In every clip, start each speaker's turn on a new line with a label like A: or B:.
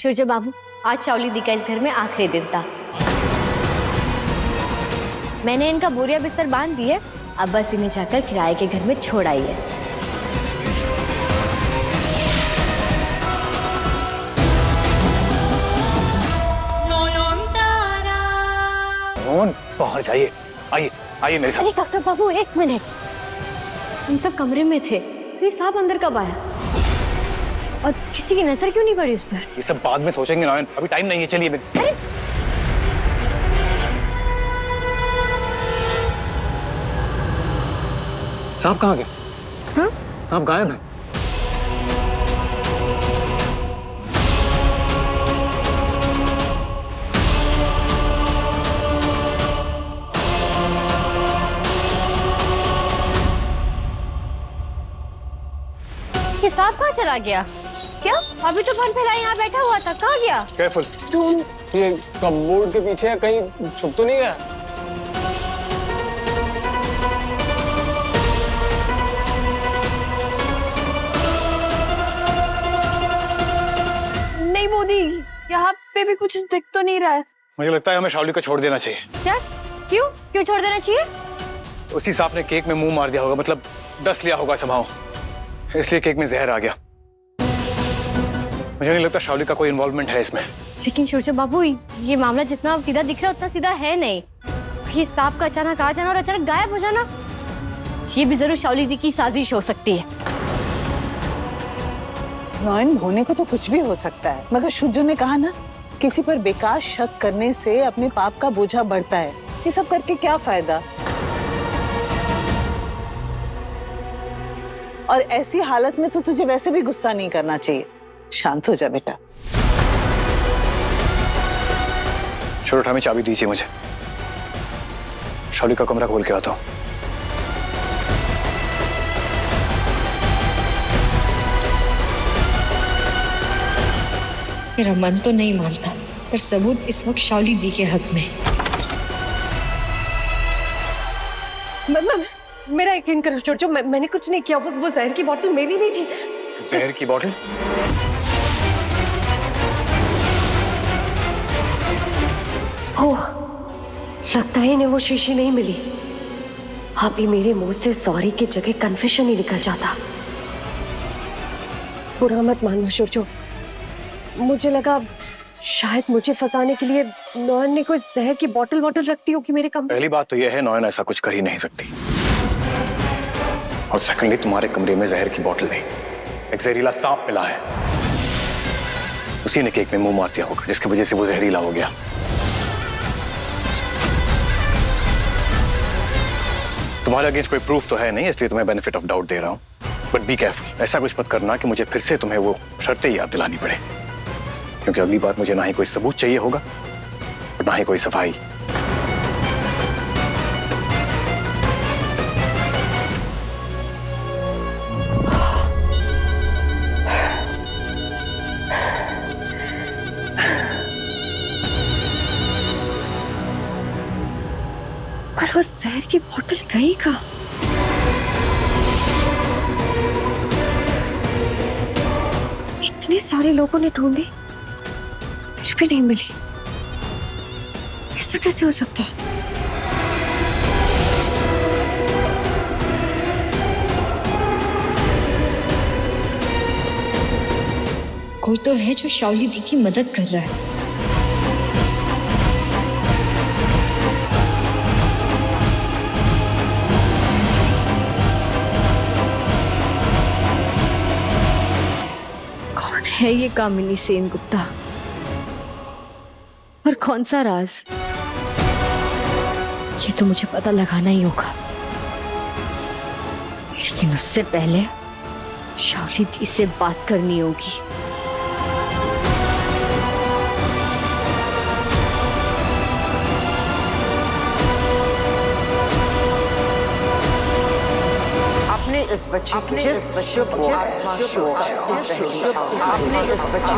A: सूर्य बाबू, आज शाओली दी का इस घर में आखिरी दिन था। मैंने इनका बोरिया बिस्तर बांध दिए, अब बस इन्हें जाकर किराए के घर में छोड़ आई है।
B: बाहर जाइए, आइए आइए मेरे साथ।
A: अरे डॉक्टर बाबू, एक मिनट, हम सब कमरे में थे तो ये सांप अंदर कब आया और किसी की नजर क्यों नहीं पड़ी उस पर?
B: ये सब बाद में सोचेंगे नयन, अभी टाइम नहीं है, चलिए।
A: अरे
B: सांप कहाँ गया?
A: हाँ?
B: सांप गायब है।
A: ये सांप कहाँ चला गया? क्या अभी तो फन फैला यहाँ बैठा हुआ था, कहाँ गया?
B: केयरफुल।
C: ये कपबोर्ड के पीछे कहीं छुप तो नहीं गया?
D: नहीं मोदी, यहाँ पे भी कुछ दिख तो नहीं रहा है।
B: मुझे लगता है हमें शाओली को छोड़ देना चाहिए।
A: क्या? क्यों क्यों छोड़ देना चाहिए?
B: उसी सांप ने केक में मुंह मार दिया होगा, मतलब डस लिया होगा समाओ, इसलिए केक में जहर आ गया। मुझे नहीं लगता शाओली का कोई इन्वॉल्वमेंट है इसमें।
A: लेकिन सूर्य बाबू, ये मामला जितना सीधा दिख रहा है उतना सीधा है नहीं। ये सांप का अचानक आ जाना और अचानक गायब हो जाना, ये भी जरूर शाओली दी की साजिश हो सकती है।
E: नयन, होने को तो कुछ भी हो सकता है, मगर शुजो ने कहा ना, किसी पर बेकार शक करने से अपने पाप का बोझा बढ़ता है। ये सब करके क्या फायदा? और ऐसी हालत में तो तुझे वैसे भी गुस्सा नहीं करना चाहिए। शांत हो जा बेटा।
B: छोड़ो, उठा में चाबी दीजिए मुझे, शाओली का कमरा खोल के आता हूँ।
F: मेरा मन तो नहीं मानता, पर सबूत इस वक्त शाओली दी के हक में।
D: मेरा यकीन करो जोजो, मैंने कुछ नहीं किया। वो जहर की बोतल मेरी नहीं थी।
B: जहर की बोतल?
D: हो, लगता है इन्हें वो शीशी नहीं मिली। अभी मेरे मुंह से सॉरी की जगह कन्फेशन ही निकल जाता। बुरा मत मानना जोजो, मुझे लगा शायद मुझे फंसाने के लिए नयन ने कोई जहर की बोतल रख दी होगी मेरे कमरे।
B: पहली बात तो यह है, नयन ऐसा कुछ कर ही नहीं सकती। और सेकंडली, तुम्हारे कमरे में जहर की बोतल नहीं, एक जहरीला सांप मिला है। उसी ने केक में मुंह मार दिया होगा, जिसकी वजह से वो जहरीला हो गया। तुम्हारे अगेंस्ट कोई प्रूफ तो है नहीं, इसलिए तुम्हें बेनिफिट ऑफ डाउट दे रहा हूं। बट बी केयरफुल, ऐसा कुछ मत करना कि मुझे फिर से तुम्हें वो शर्तें याद दिलानी पड़े, क्योंकि अगली बार मुझे ना ही कोई सबूत चाहिए होगा और ना ही कोई सफाई।
D: पर वो जहर की बोतल गई कहाँ? इतने सारे लोगों ने ढूंढी, कुछ भी नहीं मिली। ऐसा कैसे हो सकता है?
F: कोई तो है जो शाओली दी की मदद कर रहा है।
A: है ये कामिनी सेनगुप्ता, और कौन सा राज, ये तो मुझे पता लगाना ही होगा। लेकिन उससे पहले शाओली दी से बात करनी होगी।
G: इस बच्चे की जिस बच्चे को आपने इस बच्चे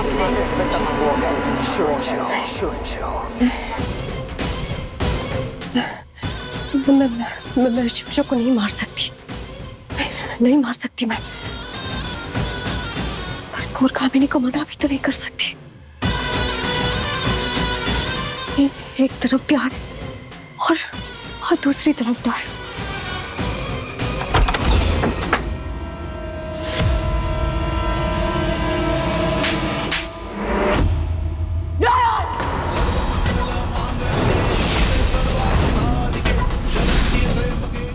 D: मैं शुभ्र को नहीं मार सकती, नहीं मार सकती मैं। पर कामिनी को मना भी तो नहीं कर सकती। एक तरफ प्यार और दूसरी तरफ डर।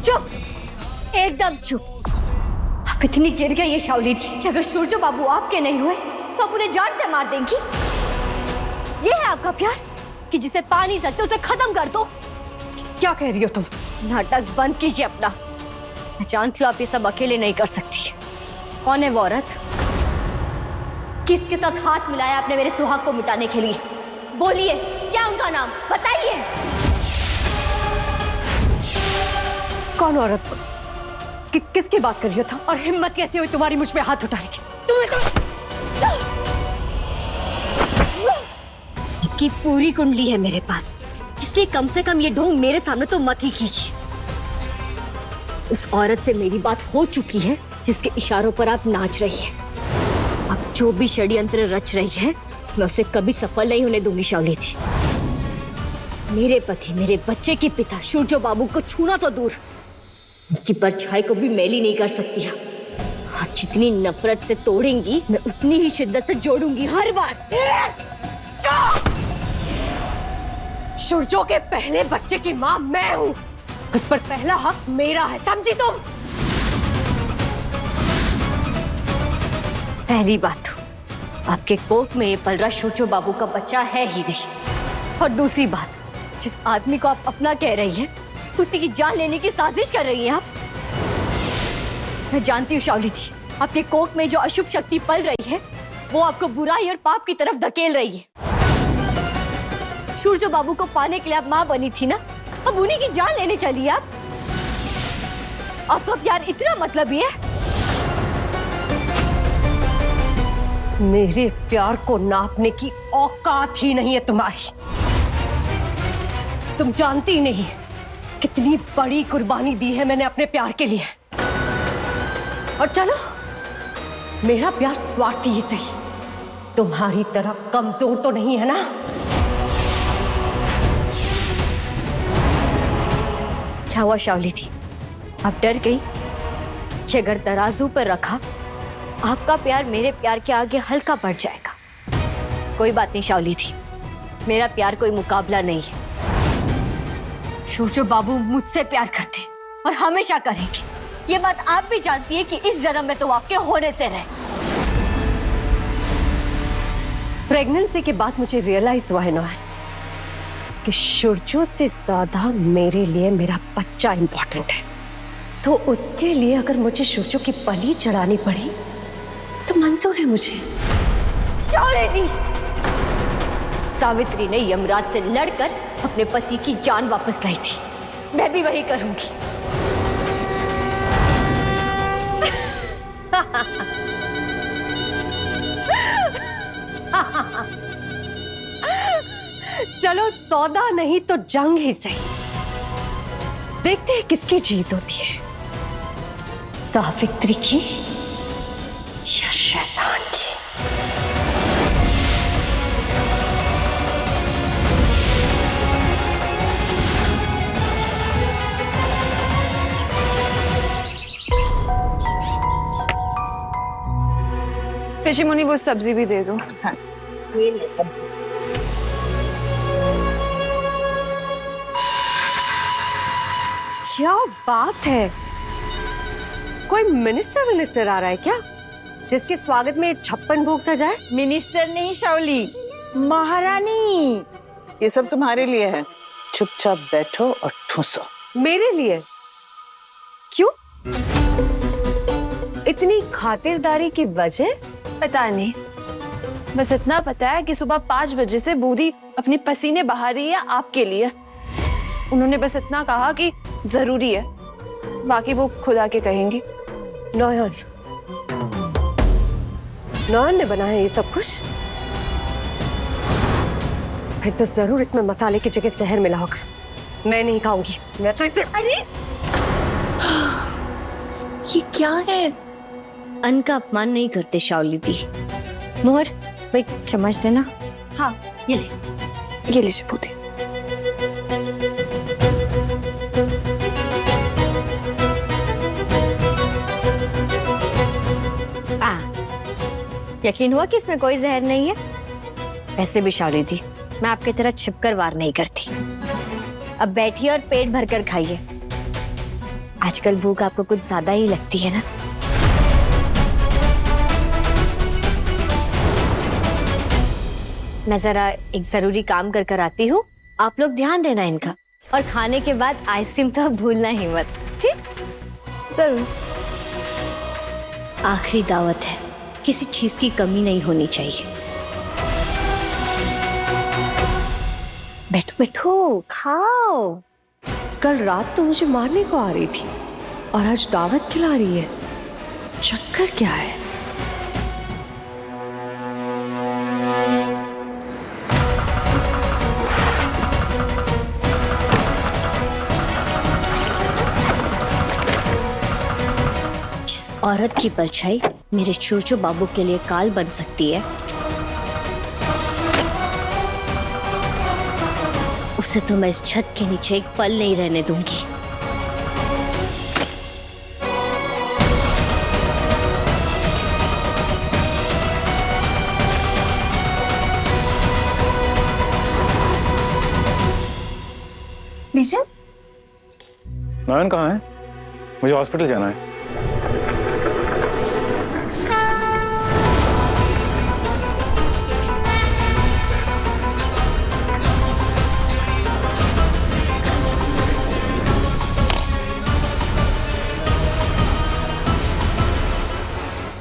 A: चुप, एकदम चुप। आप इतनी गिर गई ये शाओली थी कि अगर सूरजो बाबू आपके नहीं हुए तो आप उन्हें जान से मार देंगी। ये है आपका प्यार कि जिसे पा नहीं सकते उसे खत्म कर दो।
D: क्या कह रही हो तुम?
A: नाटक बंद कीजिए अपना। मैं जानती हूँ आप ये सब अकेले नहीं कर सकती। कौन है वो औरत? किसके साथ हाथ मिलाया आपने मेरे सुहाग को मिटाने के लिए? बोलिए, क्या उनका नाम बताइए।
D: कौन औरत? किसकी बात कर रही हो तुम? और हिम्मत कैसे हुई तुम्हारी मुझ पे हाथ उठाने की?
A: की पूरी कुंडली है मेरे पास, इसलिए कम से कम ये ढोंग मेरे सामने तो मत ही कीजिए। उस औरत से मेरी बात हो चुकी है जिसके इशारों पर आप नाच रही हैं। अब जो भी षड्यंत्र रच रही है मैं उसे कभी सफल नहीं होने दूंगी शाओली थी। मेरे पति, मेरे बच्चे के पिता सूरजो बाबू को छूना तो दूर, उनकी परछाई को भी मैली नहीं कर सकती। आप जितनी नफरत से तोड़ेंगी मैं उतनी ही शिद्दत से जोड़ूंगी हर बार।
D: सूरजो के पहले बच्चे की मां मैं हूं, उस पर पहला हक मेरा है, समझी तुम?
A: पहली बात तो आपके कोख में ये पल रहा सूरजो बाबू का बच्चा है ही नहीं, और दूसरी बात, जिस आदमी को आप अपना कह रही हैं उसी की जान लेने की साजिश कर रही हैं आप। मैं जानती हूँ शाओली थी, आपके कोख में जो अशुभ शक्ति पल रही है वो आपको बुराई और पाप की तरफ धकेल रही है। सूरजो बाबू को पाने के लिए आप मां बनी थी ना, अब उन्हीं की जान लेने चली आप। आपका प्यार इतना मतलबी है?
D: मेरे प्यार को नापने की औकात ही नहीं है तुम्हारी। तुम जानती नहीं कितनी बड़ी कुर्बानी दी है मैंने अपने प्यार के लिए। और चलो, मेरा प्यार स्वार्थी ही सही, तुम्हारी तरह कमजोर तो नहीं है ना।
A: क्या हुआ शाओली थी, आप डर गई कि अगर तराजू पर रखा आपका प्यार मेरे प्यार के आगे हल्का पड़ जाएगा? कोई बात नहीं शाओली थी, मेरा प्यार कोई मुकाबला नहीं है। सूरजो बाबू मुझसे प्यार करते और हमेशा करेंगे, ये बात आप भी जानती है कि इस जन्म में तो आपके होने से रहे।
D: प्रेगनेंसी के बाद मुझे रियलाइज हुआ है ना कि सूरजो से ज्यादा मेरे लिए मेरा बच्चा इंपॉर्टेंट है। तो उसके लिए अगर मुझे सूरजो की बलि चढ़ानी पड़ी तो मंजूर है मुझे।
A: शाओली जी, सावित्री ने यमराज से लड़कर अपने पति की जान वापस लाई थी, मैं भी वही करूंगी।
D: चलो, सौदा नहीं तो जंग ही सही, देखते हैं किसकी जीत होती है, सावित्री की या शैतान की।
H: ऋषि मुनि, वो सब्जी भी दे दो। हाँ।
A: ये ले सब्जी।
D: क्या बात है, कोई मिनिस्टर आ रहा है क्या, जिसके स्वागत में 56 भोग सजाए?
E: मिनिस्टर नहीं शाओली, महारानी। ये सब तुम्हारे लिए है, चुपचाप बैठो और ठूसो।
D: मेरे लिए? क्यों? इतनी खातिरदारी की वजह?
H: पता नहीं, बस इतना पता है कि सुबह 5 बजे से बूढ़ी अपने पसीने बहा रही है आपके लिए। उन्होंने बस इतना कहा कि जरूरी है, बाकी वो खुद आके कहेंगी।
D: नयन ने बनाया ये सब कुछ? फिर तो जरूर इसमें मसाले की जगह जहर मिला होगा। मैं नहीं खाऊंगी, मैं तो इसे। अरे
H: ये क्या है?
A: अन्न का अपमान नहीं करते शाओली दी। मोहर, भाई चम्मच देना।
H: हाँ,
A: ये ले।
H: ये लीजिए बूढ़ी।
A: यकीन हुआ कि इसमें कोई जहर नहीं है? वैसे भी शाली दी, मैं आपकी तरह छिपकर वार नहीं करती। अब बैठिए और पेट भरकर खाइए। आजकल भूख आपको कुछ ज्यादा ही लगती है ना? मैं जरा एक जरूरी काम कर आती हूँ, आप लोग ध्यान देना इनका। और खाने के बाद आइसक्रीम तो भूलना ही मत, ठीक?
H: जरूर।
A: आखिरी दावत है, किसी चीज की कमी नहीं होनी चाहिए।
D: बैठो बैठो, खाओ। कल रात तो मुझे मारने को आ रही थी और आज दावत खिला रही है। चक्कर क्या है?
A: जिस औरत की परछाई मेरे चूचू बाबू के लिए काल बन सकती है, उसे तो मैं इस छत के नीचे एक पल नहीं रहने दूंगी।
H: लीजिए।
B: नयन कहाँ है? मुझे हॉस्पिटल जाना है।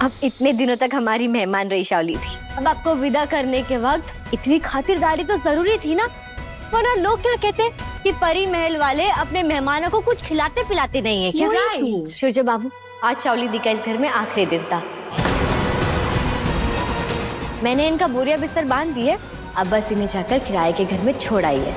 A: अब इतने दिनों तक हमारी मेहमान रही शावली थी, अब आपको विदा करने के वक्त इतनी खातिरदारी तो जरूरी थी ना, वरना लोग क्या कहते कि परी महल वाले अपने मेहमानों को कुछ खिलाते पिलाते नहीं है क्या? सूर्य बाबू, आज शावली दी का इस घर में आखिरी दिन था। मैंने इनका बोरिया बिस्तर बांध दिया, अब बस इन्हें जाकर किराए के घर में छोड़ आई है।